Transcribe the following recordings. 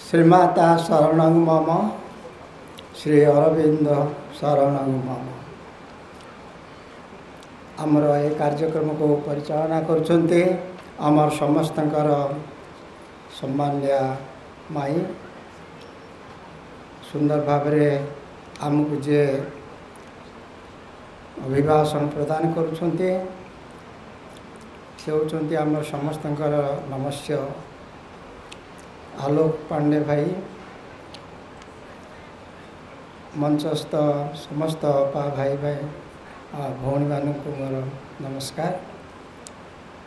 श्रीमाता शरणं मम श्री अरविंद शरणं मम। आमर ये कार्यक्रम को परिचालना करुछन्ते आमर समस्तंकर सम्मान्या माई सुंदर भावरे आमको जे अभिभाषण प्रदान करुछन्ते से होचन्ते आमर समस्तंकर नमस्य आलोक पांडे भाई, मंचस्थ समस्त पा भाई भाई भौणी मान को मोर नमस्कार।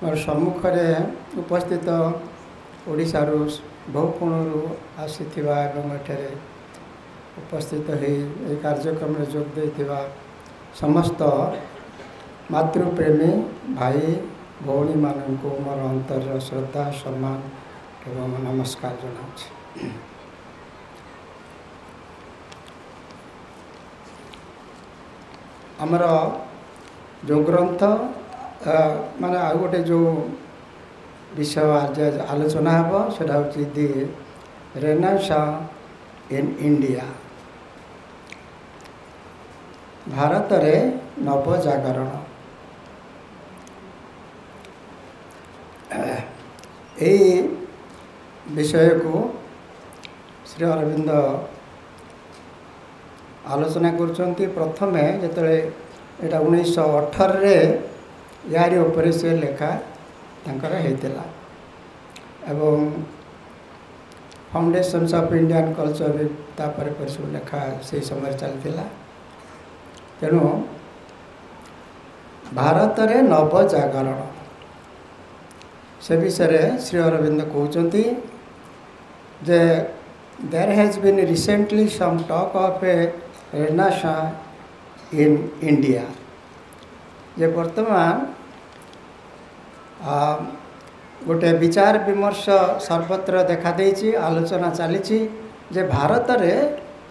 मोर सम्मुख में उपस्थित ओडिशार बहुकोणु आसीथिबा एवं एठारे उपस्थित हो कार्यक्रम में जोग देथिबा समस्त मातृप्रेमी भाई भौणी मान को मोर अंतर श्रद्धा सम्मान एवं नमस्कार जनाऊँ। आमर जो ग्रंथ माने आ गोटे जो विषय आज आलोचना हम सेटा हूँ दि रेनेसांस इन इंडिया, भारत रे नवजागरण। यही विषय को श्री अरविंद आलोचना करुछन्ति। प्रथमे जेतले एटा 1918 यारी उपरे से लेखा तांकर हेतिला एवं फाउंडेशन्स ऑफ इंडियन कल्चर भी तापर पर सब लेखा से समय चलतिला। तेणु भारत रे नवजागरण से विषय श्री अरविंद कहते जे there has been recently some talk of a renaissance in India. जे वर्तमान गोटे विचार विमर्श सर्वत्र देखा देछि, आलोचना चली जे भारत रे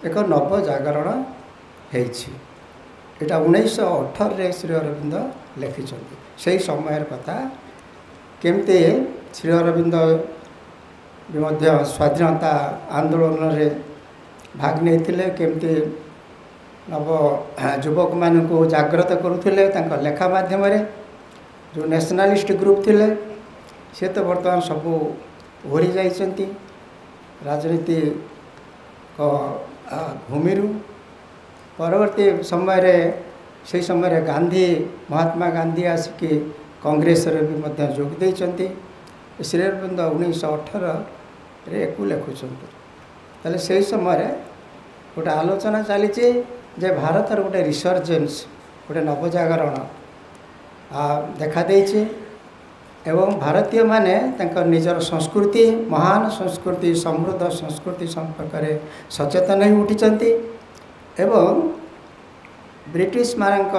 एक नवजागरण होइछि। एटा 1918 श्री अरविंद लिखिछन्ति। सेही समय कथा केमते श्री अरविंद स्वाधीनता आंदोलन रे भाग नहीं, केमती नव युवक मान को जागृत करुले लेखा माध्यम जो नेशनलिस्ट ग्रुप थिले से तो बर्तमान सबू ओहरी जाइछन्ति राजनीति भूमि। परवर्ती समय से समय गांधी महात्मा गांधी आसिकी कांग्रेस रे भी मध्य जोग देइछन्ति। श्री अरविंद 1918 रे एको लिखुछन्ति। ताले से समय गोटे आलोचना चली जे भारत गोटे रिसर्जेन्स गोटे नवजागरण देखा देइछि एवं भारतीय माने तंकर निजर संस्कृति महान संस्कृति समृद्ध संस्कृति संपर्क में सचेतन हो उठिछन्ति एवं ब्रिटिश मानक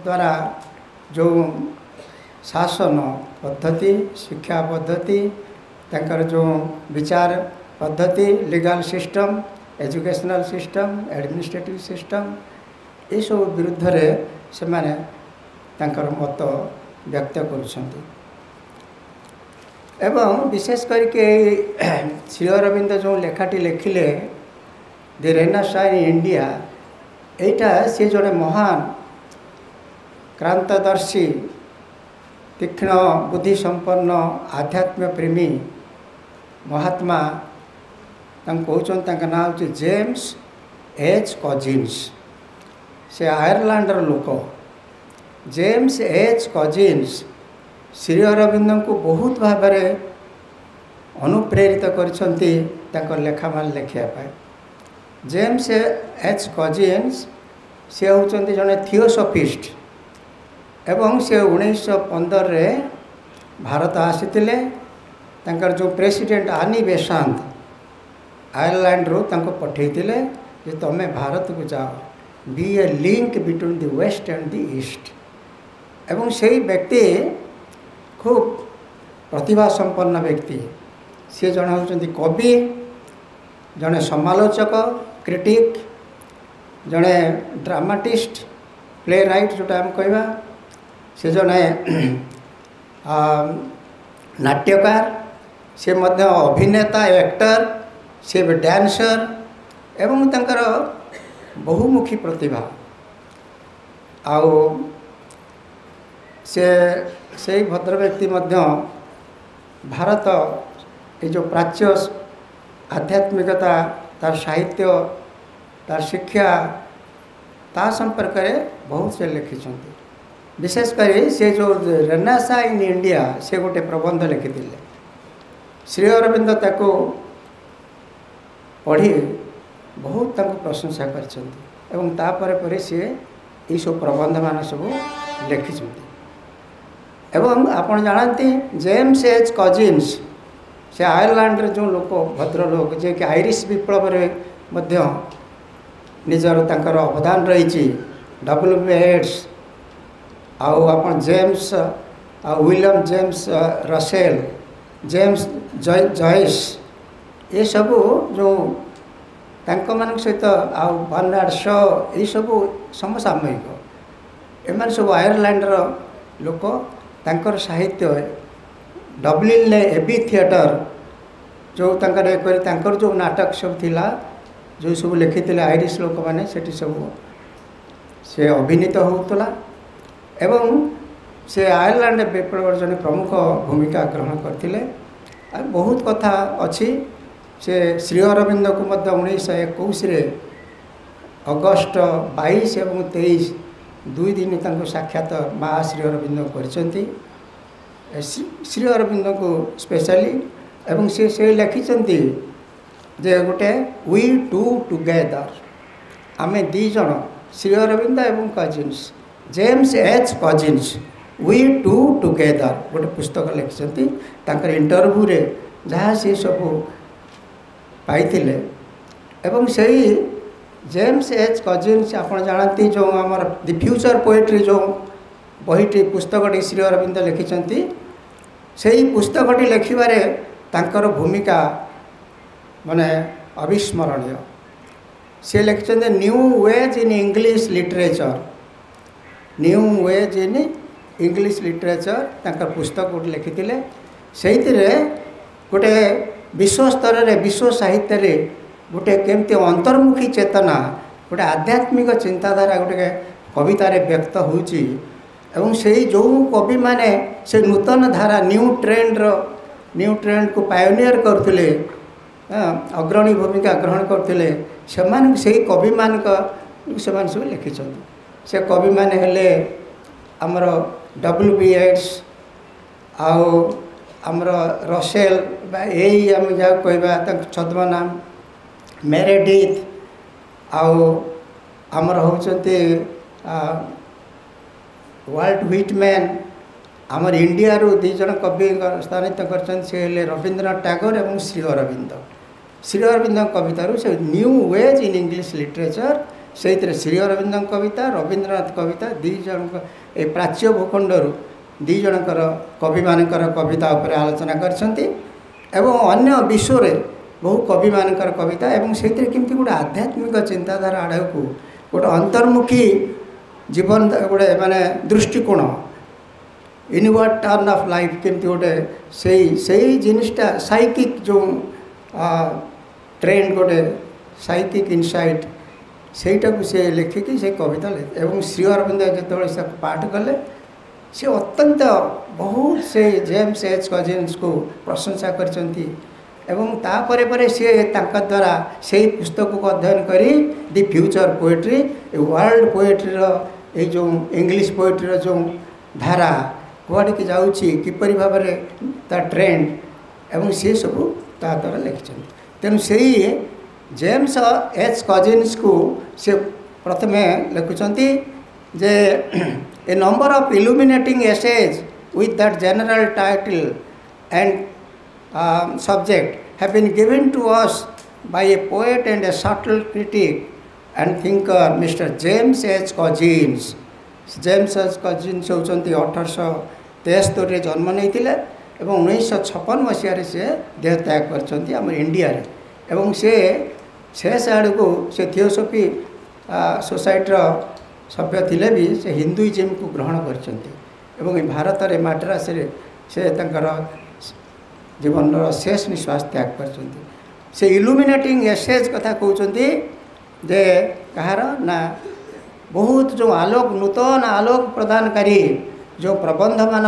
द्वारा जो शासन पद्धति शिक्षा पद्धति तंकर जो विचार पद्धति legal system educational system administrative system ये सब विरुद्ध रे से माने तंकर मत व्यक्त करुछन्ति। एवं विशेष करके श्री अरविंद जो लेखाटी लिखिले दि रेनेसांस इन इंडिया, एटा से जड़े महान क्रांतदर्शी तीक्ष्ण बुद्धि संपन्न आध्यात्म प्रेमी महात्मा कहते ना हूँ जेम्स एच कजिन्स। से आयरलैंडर लोक James H Cousins Shri Aurobindo को बहुत भाव अनुप्रेरित कर लेखा मान लिखापी। जेम्स एच कजिन्स से होचंती जने थियोसॉफिस्ट एवं से 1915 रे भारत आसीतिले। तंकर जो प्रेसिडेंट आनी बेसांत आयरलैंड रो तंको पठेइतिले जे तमे भारत को जाओ be a link between the west and the east. एवं सेही व्यक्ति खूब प्रतिभा संपन्न व्यक्ति। सी जड़े होचंती कवि, जड़े समालोचक क्रिटिक, जड़े ड्रामाटिस्ट प्ले राइट जोटा हम कहवा, से जड़े नाट्यकार, से मध्य अभिनेता एक्टर से डांसर एवं तंकर बहुमुखी प्रतिभा आउ से भद्र व्यक्ति मध्य भारत ये जो प्राच्य आध्यात्मिकता तार साहित्य तार शिक्षा ता संपर्क में बहुत से लिखिं विशेषकर से जो रेनेसां इन इंडिया से गोटे प्रबंध लिखी श्री अरविंद ताको पढ़ी बहुत प्रशंसा कर सी ये सब प्रबंध मान सब लिखि एवं आपण जानती जेम्स एच कजिन्स से आयरलैंड जो लोक भद्र लोक जे कि आयरिश विप्लव मध्य निजर तांकर अवदान रही डब्ल्यू एड्स आउ आपण James William James Russell James Joyce ये सब जो तांको मान सहित आउ बर्नार्ड शॉ ये सब समसामयिक एम सब आयरलैंड लोक तांकर साहित्य डब्लिन ले एबी थिएटर जो तांकर जो नाटक सब थिला जो सब लिखी आयरिश लोक मैंने सेठी सब से अभिनीत होतला एवं से आयरलैंड विप्लव जन प्रमुख भूमिका ग्रहण करथिले बहुत कथा अच्छी से श्री अरविंद को मध्य 1921 अगस्ट 22 एवं 23 दुई दिन तंको साक्षात माँ श्री अरविंद करछंती श्री अरविंद को स्पेशली एवं से लिखिं जे गोटे वी टू टुगेदर आमे दी जन श्री अरविंद एवं Cousins James H Cousins we two together गोटे पुस्तक लिखिं इंटरव्यू रे जहाँ सी सब पाइथिले एवं सही जेम्स एच कजिन्स आप जानती जो आमर दि फ्यूचर पोएट्री जो बहीटी पुस्तकटी श्री अरविंद लिखिं से पुस्तकटी लिखिबारे तांकर भूमिका माने अविस्मरणीय से लिखिं new ways in English literature new ways in English literature तांकर पुस्तक गोटे लिखिते से गोटे विश्व स्तर रे विश्व साहित्य रे गोटे केमती अंतर्मुखी चेतना गोटे आध्यात्मिक चिंताधारा गोटे कवितार व्यक्त होउची एवं से जो कवि माने से नूतन धारा न्यू ट्रेंड को पायोनियर करथिले अग्रणी भूमिका ग्रहण करथिले से कवि मान सब लिखिं से कवि माने हेले आमर डब्ल्यू बी एड्स आउ आमर रसेल यही आम जहाँ कहवा छद्म नाम मेरेडिथ आउ आमर होचंती वाल्ट व्हिटमैन आमर इंडिया रू दी जन कवि स्थानित कर रवींद्रनाथ टैगोर एवं श्री अरविंद कवितारू से new ways in English literature से श्री अरविंद कविता रवींद्रनाथ कविता दी जन ए प्राच्य भूखंडरू दी जनकर कवि मानकर कविता उपर आलोचना करछंती एवं अन्य विश्व रे बहु कवि मानकर कविता एवं से केमती गोटे आध्यात्मिक चिंताधारा आड़ को गोटे अंतर्मुखी जीवन गोटे माने दृष्टिकोण इनवर्ड टर्न ऑफ लाइफ केमती गोटे से जिनिसटा साइकिक जो ट्रेंड गोटे साइकिक इनसाइट सेटा को से लिखिकी से कविता एवं श्री अरविंद जो पाठ कले से अत्यंत बहुत से जेम्स एच कजिन्स को प्रशंसा करछंती एवं तापरे परे से तांका द्वारा से पुस्तक को अध्ययन करी दि फ्यूचर पोएट्री वर्ल्ड पोएट्री ये जो इंग्लिश पोएट्री जो धारा कुआड़ की जाऊँगी किपरि भाव में ता ट्रेंड एवं सी सब ता द्वारा लिखिं तेणु से जेम्स एच कजिन्स को से प्रथमे लिखुंट जे a number of illuminating essays with that general title and subject have been given to us by a poet and a subtle critic and thinker Mr. James H. Coggins. James H. Coggins होचंती 1873 जन्म नहीं एवं 1956 मसीह से देह त्याग करछंती आम India रे एवं से शेष आड़ को से थियोसॉफी सोसाइटी सभ्य थिले भी से हिंदुइज्म को ग्रहण करछंती एवं भारत रे मद्रास रे से तंकर जीवन शेष निश्वास त्याग करछंती से इल्युमिनेटिंग एसेज कथा कहते जे कहार ना बहुत जो आलोक नूतन आलोक प्रदानकारी जो प्रबंध मान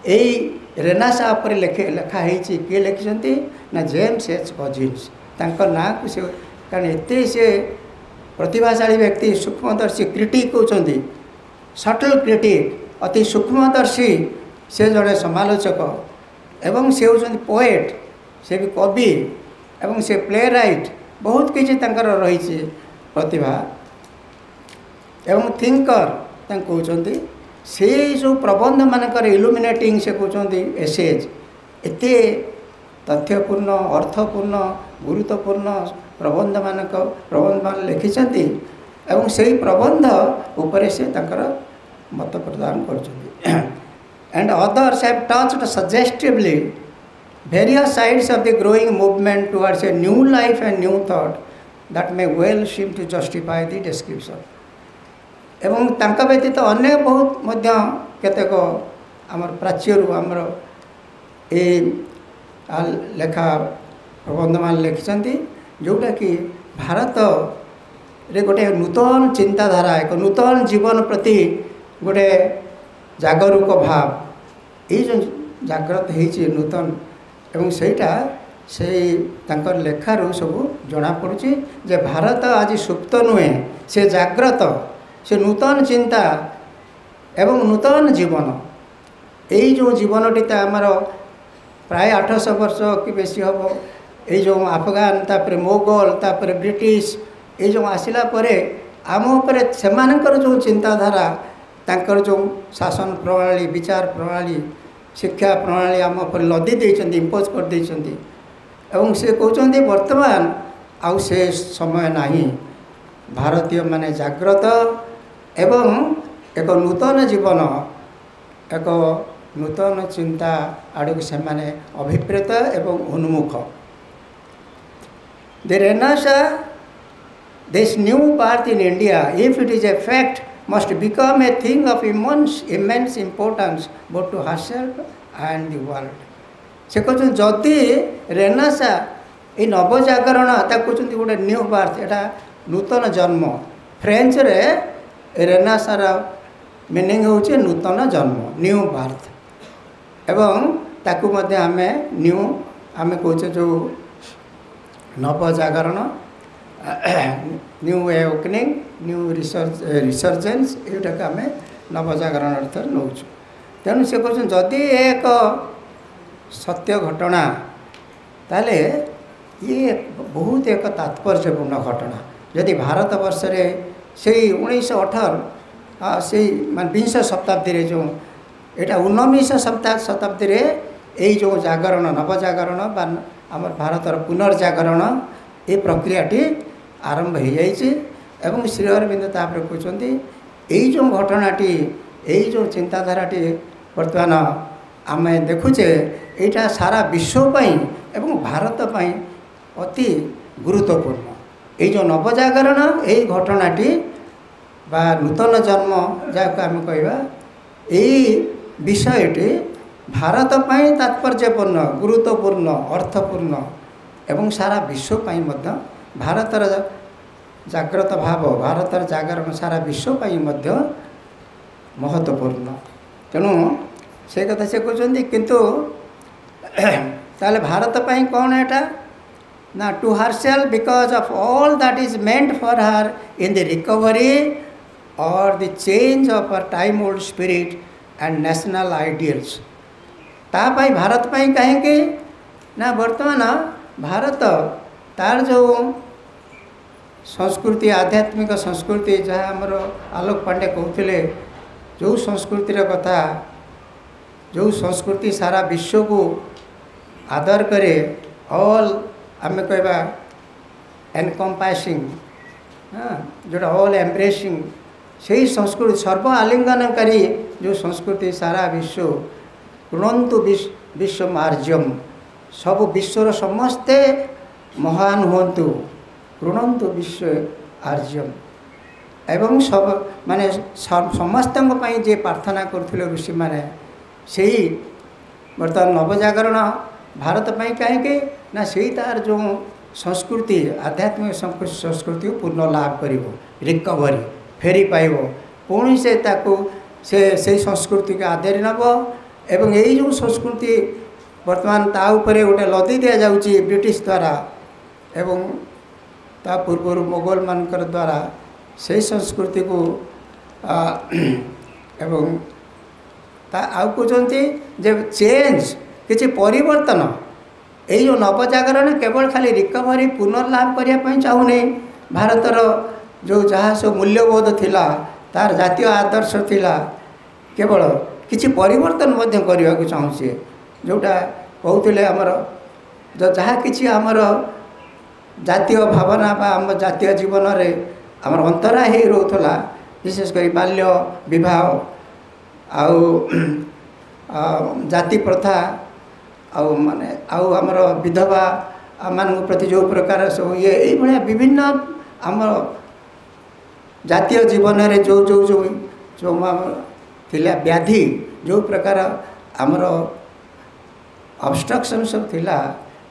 यही रेनासा पर लिखाई किए लिखिं ना जेम्स एच कजिन्स ना को से कारण एत से प्रतिभाशाली व्यक्ति सूक्ष्मदर्शी क्रिटिक कहते सटल क्रिटिक अति सूक्ष्मदर्शी से जड़े समालोचक एवं से होती पोएट से भी कवि एवं से प्ले राइट बहुत किसी रही प्रतिभा एवं थिंकर कहते से जो प्रबंध मानकर इल्युमिनेटिंग से कहते एसेज एत तथ्यपूर्ण अर्थपूर्ण गुरुत्वपूर्ण प्रबंध मान लिखिं एवं से प्रबंध उपरे से मत प्रदान कर and others have touched suggestively various sides of the growing movement towards a new life and new thought that may well seem to justify the description. एवं तांका व्यतीत अन्य बहुत मध्य केतेक आमर प्राच्यरू आमर ए लेखा प्रबंध मान लिखिं जोटा कि भारत रे गोटे नूतन चिंताधारा एक नूतन जीवन प्रति गोटे जागरूक भाव ये जो जागृत होती नूतन एवं सेटा से तांकर लेखारू सब जना पड़ुची जे भारत आज सुप्त नुहे से जाग्रत से नूतन चिंता एवं नूतन जीवन यही जो जीवनटी आमर प्राय 800 वर्ष कि बेसी हम ये जो अफगान तापर मोगल तापर ब्रिटिश ये जो आसला परे आम उपरे सेमानकर जो चिंताधारा तांकर जो शासन प्रणाली विचार प्रणाली शिक्षा प्रणाली आम पर लदी देइछन्ति इम्पोज कर देइछन्ति एवं से कहते वर्तमान आउ से समय नहीं भारतीय माने जाग्रत एवं एक नूतन जीवन एक नूतन चिंता आड़ से माने अभिप्रेत एवं उन्मुख the renaissance this new birth in India if it is a fact must become a thing of immense importance both to herself and the world. से कहते जदि रेनेसां ये नवजागरण कहते गोटे न्यू बार्थ एटा नूतन जन्म फ्रेंच रे रेनेसां मीनिंग होचे नूतन जन्म न्यू बार्थ एवं ताकू मध्य आमे न्यू आमे कहचे जो नवजागरण न्यू एवोकनिंग न्यू रिसर्जेंस युटा आम नवजागरण अर्थ नौ तेणु से कहते जदि एक सत्य घटना ताले ये बहुत एक तात्पर्यपूर्ण घटना जदि भारत वर्ष से 1918 से मान 20 शताब्दी जो यहाँ 19 शताब्दी यही जो जागरण नवजागरण आम भारतर पुनर्जागरण ये प्रक्रियाटी आरंभ हो जाइए एवं श्री अरविंद तापर कहते यही जो घटनाटी यही जो चिंताधाराटी बर्तमान आम देखुचे यहाँ सारा विश्वपाई एवं भारत पाई अति गुरुत्वपूर्ण ये जो नवजागरण यही घटनाटी बा नूतन जन्म जहाँ आम कहवा यही विषयटी भारत पाई तात्पर्यपूर्ण गुरुत्वपूर्ण अर्थपूर्ण एवं सारा विश्वपाई भारतर जाग्रत भाव भारतर जागरण सारा विश्वपाई महत्वपूर्ण तेणु से कथा से कहते किंतु ताले भारत पाई कौन एटा ना to herself because of all that is meant for her in the recovery or the change of her time old spirit and national ideals तापाई भारत पाई कहीं ना वर्तमान भारत तार जो संस्कृति आध्यात्मिक संस्कृति जहाँ आमर आलोक पांडे कहते जो संस्कृतिर कथा जो संस्कृति सारा विश्व को आदर करे ऑल आम कहवा एनकम्पासिंग जोटा ऑल एम्ब्रेसिंग से ही संस्कृति सर्व आलिंगनकारी जो संस्कृति सारा विश्व कृणंतु विश्व मार्जम सब विश्वर समस्ते महान हुंतु कृणंतु विश्व आर्यम एवं सब माने समस्त जे प्रार्थना करथिले ऋषि माने सेही बर्तमान नवजागरण भारत पाई कहीं ना से तार जो संस्कृति आध्यात्मिक संस्कृति को पूर्ण लाभ कर रिकवरी फेरी पाइब पुणी से ताकू से संस्कृति के आदरी नब एवं यही जो संस्कृति वर्तमान ता उपरे गोटे लदी दि जाऊँगी ब्रिटिश द्वारा एवं ता पूर्व मोगल मानकर द्वारा से संस्कृति को एवं ता आउ कहते जे चेंज किसी परिवर्तन यही जो नवजागरण केवल खाली रिकवरी पुनर्लाभ करने चाहूनी भारतर जो जहाँ सब मूल्यबोध थिला तार जातीय आदर्श थिला केवल किसी परिवर्तन करने को चाहूँचे जोटा कहते आमर जहाँ कि आमर जातीय भावना बा आम जातीय जीवन में आमर अंतरा हो रोला विशेषकर बाल्य विवाह आउ जाति प्रथा आउ माने आउ आमर विधवा मान प्रति जो प्रकार सब ये भाया विभिन्न आम जातीय जीवन में जो जो जो जो थिला व्याधि जो प्रकार आमर ऑब्स्ट्रक्शन सब थिला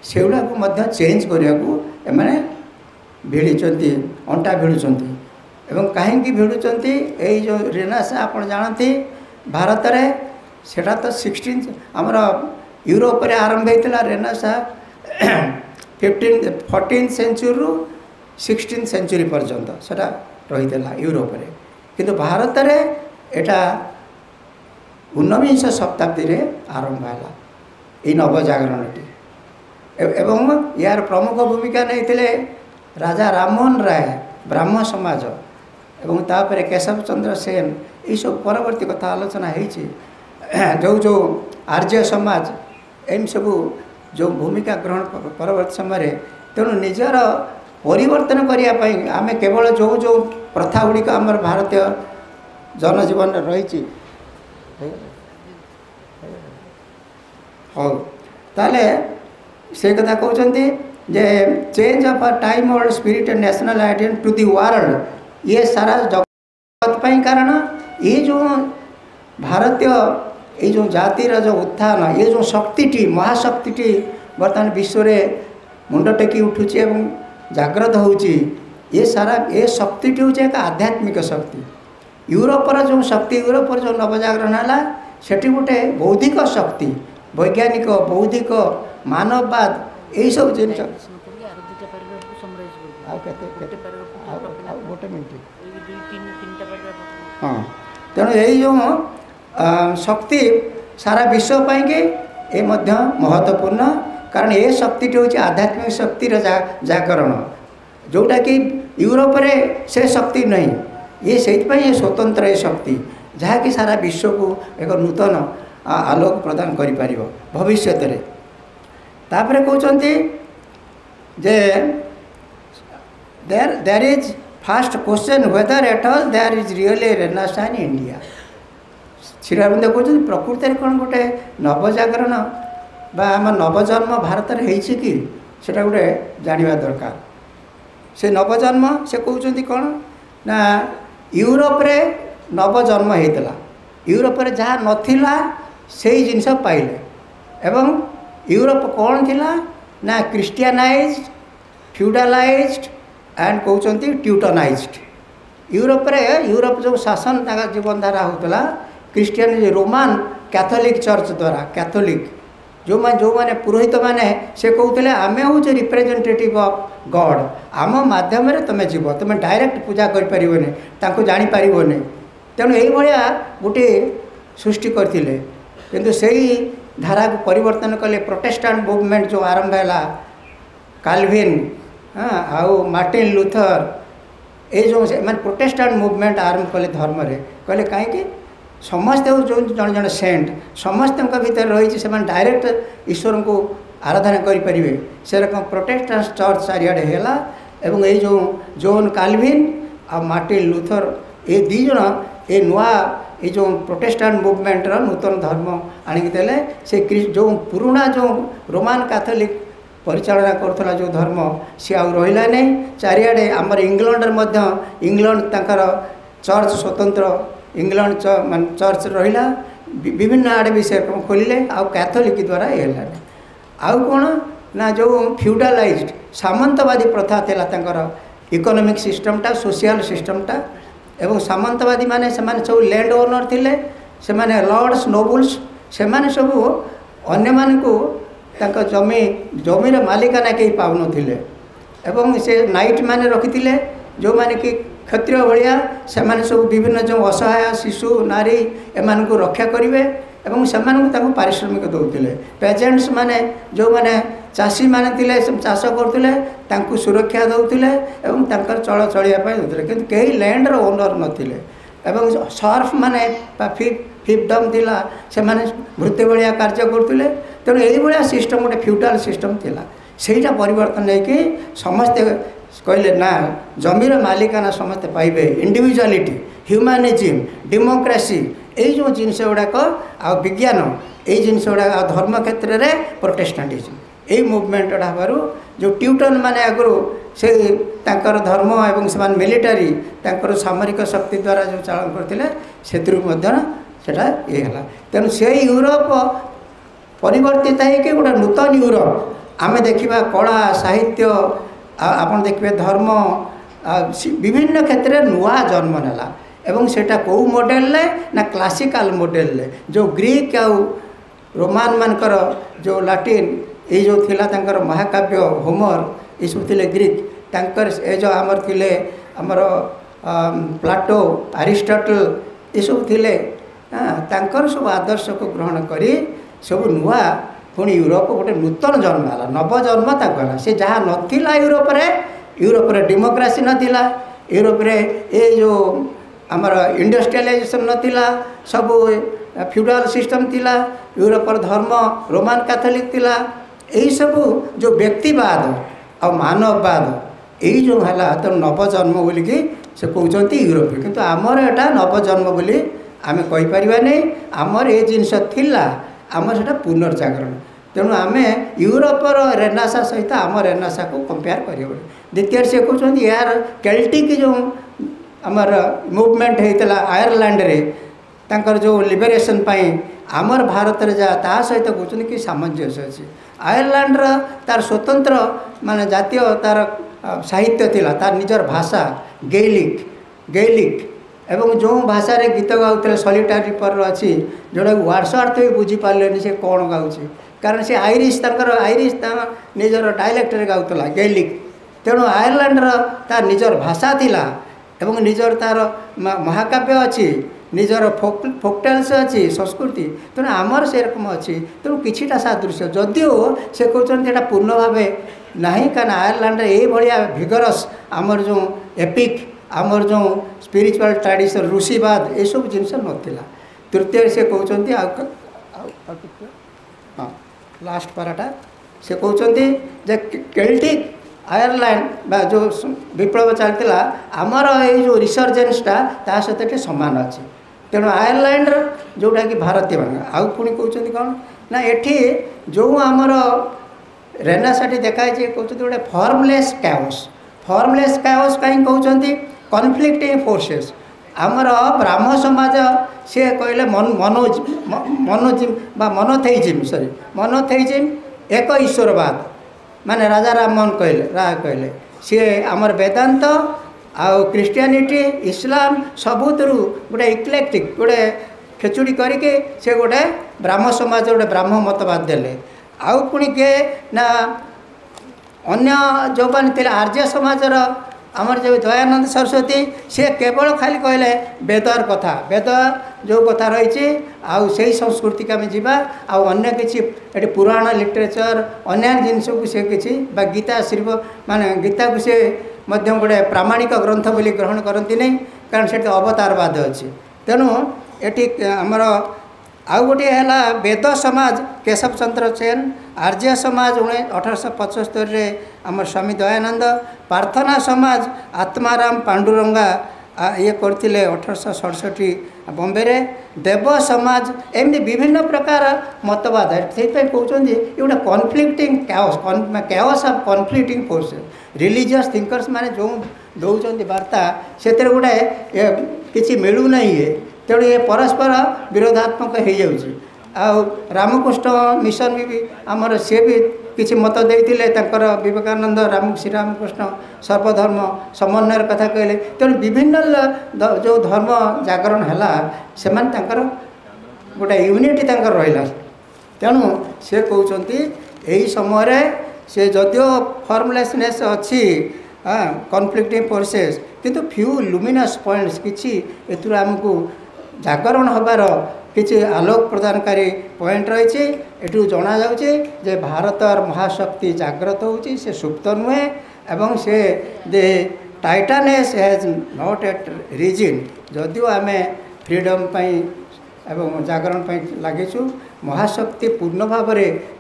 से गुड़ा को मध्य चेंज करने को एमाने भिड़ी अंटा भिड़ुंट एवं कहीं भिड़ुंट यही जो रेनेसां आप जानते भारत में सेटा तो 16 आमर यूरोप रे आरंभ होता रेनेसां 14th सेंचुरी रु 16th सेंचुरी पर्यंत सेटा रही यूरोप रे किंतु भारत में एटा 19 शताब्दी रे आरंभ है ये नवजागरणटी एवं यार प्रमुख भूमिका नहीं राजा राममोहन राय ब्राह्मण समाज एवं तापर केशव चंद्र सेन ये सब परवर्ती कथा आलोचना होती जो जो आर्य समाज एम सब जो भूमिका ग्रहण परवर्ती समय तेणु निजर परिवर्तन करने आम केवल जो जो प्रथा गुड़िक आम भारतीय जनजीवन रही हाँ ताले से कथा कहते जे change of a time old spirit and national identity to the world ये सारा जगत पाई कारण ये जो भारतीय ये जो जातिर जो उत्थान ये जो शक्ति महाशक्ति बर्तमान विश्व में मुंड टेकी उठुची एवं जागृत होची ये सारा ये शक्ति हूँ एक आध्यात्मिक शक्ति यूरोपर जो शक्ति यूरोपर जो नवजागरण है सेठी गोटे बौद्धिक शक्ति वैज्ञानिक बौद्धिक मानववाद यही सब जिन गोटे मिनट हाँ तेणु यही जो शक्ति सारा विश्व पाई ये महत्वपूर्ण कारण ये शक्ति हूँ आध्यात्मिक शक्तिर जागरण जोटा कि यूरोप रे से शक्ति नहीं ये से ये स्वतंत्र ये शक्ति जहाँकि सारा विश्व को एक नूतन आलोक प्रदान करि परिबो भविष्य रे तापरे कहते जे there is first question whether at all there is really renaissance in India Shri Aurobindo कहते प्रकृति में कौन गोटे नवजागरण बा आम नवजन्म भारत में होती कि सेटा गोटे जानिबा दरकार से नवजन्म से कहते कौन ना यूरोप रे नवजन्म होता यूरोप रे जहाँ नथिला से जिनस पाइले एवं यूरोप कौन थिला ना क्रिस्टियनाइज्ड फ्यूडालाइज्ड एंड कहते ट्यूटनाइज्ड यूरोप जो शासन जीवन धारा होता क्रिस्टियन रोमान कैथोलिक चर्च द्वारा कैथोलिक जो मैंने पुरोहित मैंने से कहते आम हूँ रिप्रेजेंटेटिव ऑफ गॉड आम मध्यम तुम जीव तुम डायरेक्ट पूजा कर जानीपारे तेणु ये गोटे सृष्टि करते किंतु से धारा को परिवर्तन कले प्रोटेस्टेंट मूवमेंट जो आरंभ है काल्विन हाँ आउ मार्टिन लूथर ये जो मैंने प्रोटेस्टेंट मूवमेंट आरंभ कले धर्म रे कहले कहीं समस्त जो जन जन सेंट समस्त भीतर रही से डायरेक्ट ईश्वर को आराधना करें से रकम प्रोटेस्टेंट चर्च चारिड़े है एवं ये जो जोन काल्विन आ मार्टिन लूथर ये दी जन ये नुआ ये जो प्रोटेस्टेंट मूवमेंट नूतन धर्म आणिक देले से जो पुराना जो रोमान कैथोलिक परिचालना करुला जो धर्म सी आ रहा नहीं चारिड़े आमर इंग्लैंड इंग्लैंड तांकर चर्च स्वतंत्र इंग्लैंड चर्च रहा विभिन्न आड़े भी से खोलिले आउ कैथोलिक द्वारा ये आउ कौन ना जो फ्यूडालाइज्ड सामंतवादी प्रथा थिला तंकर इकोनॉमिक सिस्टमटा सोशल सिस्टमटा एवं सामंतवादी माने सब लैंड ओनर थिले से माने लॉर्ड्स नोबल्स से माने सब अन्य मान को तांका जमीर मालिकाना कहीं पाउन थिले एवं से नाइट माने रखिथिले जो माने कि क्षत्रिय भाया से माने सब विभिन्न जो असहाय शिशु नारी एमान को रक्षा करेंगे एवं से पारिश्रमिक दौले पेजेंट्स माने जो माने चाषी माने थिले चाष करते तांकु सुरक्षा दौले एवं तांकर चल चलिया दौले किंतु कई लैंड रो ओनर नथिले एवं सर्फ माने फिफ्डम थिला से माने भृत्य भाया कार्य करते तेणु यही सिस्टम गोटे फ्यूडाल सिस्टम थिला सेटा परिवर्तन नहीं समस्ते कहले ना जमीर मालिकाना समस्ते पाइबे इंडिविजुअलिटी ह्यूमैनिज्म डेमोक्रेसी यही जो जिनस गुड़ाक आ विज्ञान यही जिनस गुड़ाक धर्म क्षेत्र में प्रोटेस्टांटिज्म यही मुवमेंट हबार जो ट्यूटन माने आगु से तांकर धर्म एवं से मिलिटारी तांकर सामरिक शक्ति द्वारा जो चालन करते सेटा ये है तेणु से यूरोप परिवर्तित है गोटे नूतन यूरोप आमे देखिबा कला साहित्य आपन देखिबे धर्म विभिन्न क्षेत्र में नुआ जन्म नेला एवं सेटा को मॉडल ले ना क्लासिकल मॉडल ले जो ग्रीक आ रोमान मानकर जो लैटिन ये जो थिला तांकर महाकाव्य होमर ये सब थिले ग्रीक तांकर ए जो आमर थिले आमर प्लाटो अरिस्टोटल ये सब थिले तांकर सब आदर्श को ग्रहण करी सब नुआ पुणी यूरोप गोटे नूतन जन्म है नव जन्म तक से जहाँ नाला यूरोप रे डेमोक्रेसी नाला यूरोप रे ये जो आमर इंडस्ट्रियलाइजेशन नाला सब फ्यूडाल सिस्टम थिला यूरोप धर्म रोमान कैथोलिक थिला यही सब जो व्यक्तिवाद और मानववाद यही जो है तो नवजन्म बोलिकी से कहते यूरोप किंतु आमर एटा नवजन्म बोली आमे कहि परिबा नहीं आमर ये जिनस थिला आमर सेटा पुनर्जागरण तेणु आम यूरोपर रेनासा सहित आम रेनासा को कंपेयर कर द्वितीय से कहते यार केल्टिक जो आमर मुवमेंट होता आयरलैंड रे तांकर जो लिबरेशन पाई आमर भारत रे जा ता सहित कहते कि सामंजस्य अच्छी आयरलैंड तार स्वतंत्र माने जातीय तार साहित्य थिला तार निजर भाषा गैलिक एवं जो भाषा रे गीत गाउते सॉलिटारी पर अच्छी जोड़ा वर्ड्स अर्थ भी बुझी पारे से कौन गाँचे कारण से आयरिश निजर डायलेक्ट रे गाउतला गैलिक तेणु आयरलैंड तार निजर भाषा थिला एवं निजर तार महाकाव्य अच्छी निजर फोकटेल्स अच्छी संस्कृति तेणु आमर से रकम अच्छी तेणु किछिटा सादृश्य जदिओ से कहते पूर्ण भाव ना कारण आयरलैंड ये भाया भिगरस आमर जो एपिक आमर जो स्पिरिचुअल ट्रेडिशन ऋषिवाद ये सब जिनस नाला तृतीय से कहते हाँ लास्ट पाराटा से कहते जे केल्टिक आयरलैंड बा जो विप्लव चलता आमर ये जो रिसर्जेन्सटा ता सहित सामान अच्छी तेणु आयरलैंड जोटा कि भारतीय मान आउ पुणी कहते कौन ना एठी जो आमर रेनासाटी देखाई कहते गोटे फॉर्मलेस कैओस कहीं कहते कन्फ्लिक्टिंग फोर्सेस आमर ब्राह्म समाज सी कहले मनोथेइजिम एक ईश्वरवाद माने राजा राममोहन कहले सी आमर वेदांत आउ क्रिश्चियनिटी इस्लाम सबुतु गोटे इक्लेक्टिक गोटे खेचुड़ी करके से गोटे ब्राह्म समाज गोटे ब्राह्म मतवाद देले आउ पुणी के ना अन्य जो मैंने आर्य समाजर आमर जो दयानंद सरस्वती से केवल खाली कहले वेदर कथा वेद जो कथा रही आउ से संस्कृति के आम जावा आउ अन्य किसी ये पुराण लिटरेचर अन्य जिनस को से किसी गीता श्री माने गीता को से गोटे प्रामाणिक ग्रंथ बोली ग्रहण करती नहीं कारण से अवतारवाद अच्छी तेणु ये आमर आउ गोटे है वेद समाज केशव चंद्र सेन आर्य समाज 1875 आम स्वामी दयानंद प्रार्थना समाज आत्माराम पांडुरंगा ये करते 1867 बॉम्बे रे देव समाज एमती विभिन्न प्रकार मतवाद से कहते ये गोटे conflicting chaos of conflicting forces religious thinkers माने जो दौरान वार्ता से गोटे किसी मिलूना ये तेणु ये परस्पर विरोधात्मक हो जाऊँगी रामकृष्ण मिशन भी आमर सी भी किसी मत देते विवेकानंद श्रीरामकृष्ण सर्वधर्म समन्वय कथा कहले तेणु विभिन्न जो धर्म जागरण है से गोटे यूनिटी रहा तेणु से कहते यही समय से जदियो फॉर्मलेसनेस अच्छी कॉन्फ्लिक्टिंग फोर्सेस किंतु फ्यू लुमिनस पॉइंट्स किसी एथुर आमको जागरण हबार किसी आलोक प्रदानकारी पॉइंट रही एटू जना जे भारत महाशक्ति जागृत होची से सुप्त नुहे एवं से दे टाइटानेस हैज नॉट एट रीजन जदियो आम फ्रीडम पाई एवं जागरण पाई लगिचु महाशक्ति पूर्ण भाव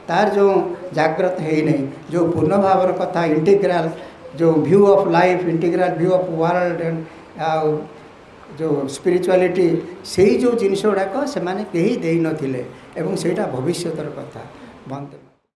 तार जो जागृत है नहीं जो पूर्ण भाव कथा इंटीग्राल जो view of life integral view of world and जो स्पिरिचुअलिटी से जो जिनस गुड़ाक से कहीं दे नथिले एवं सेटा भविष्यतर कथा।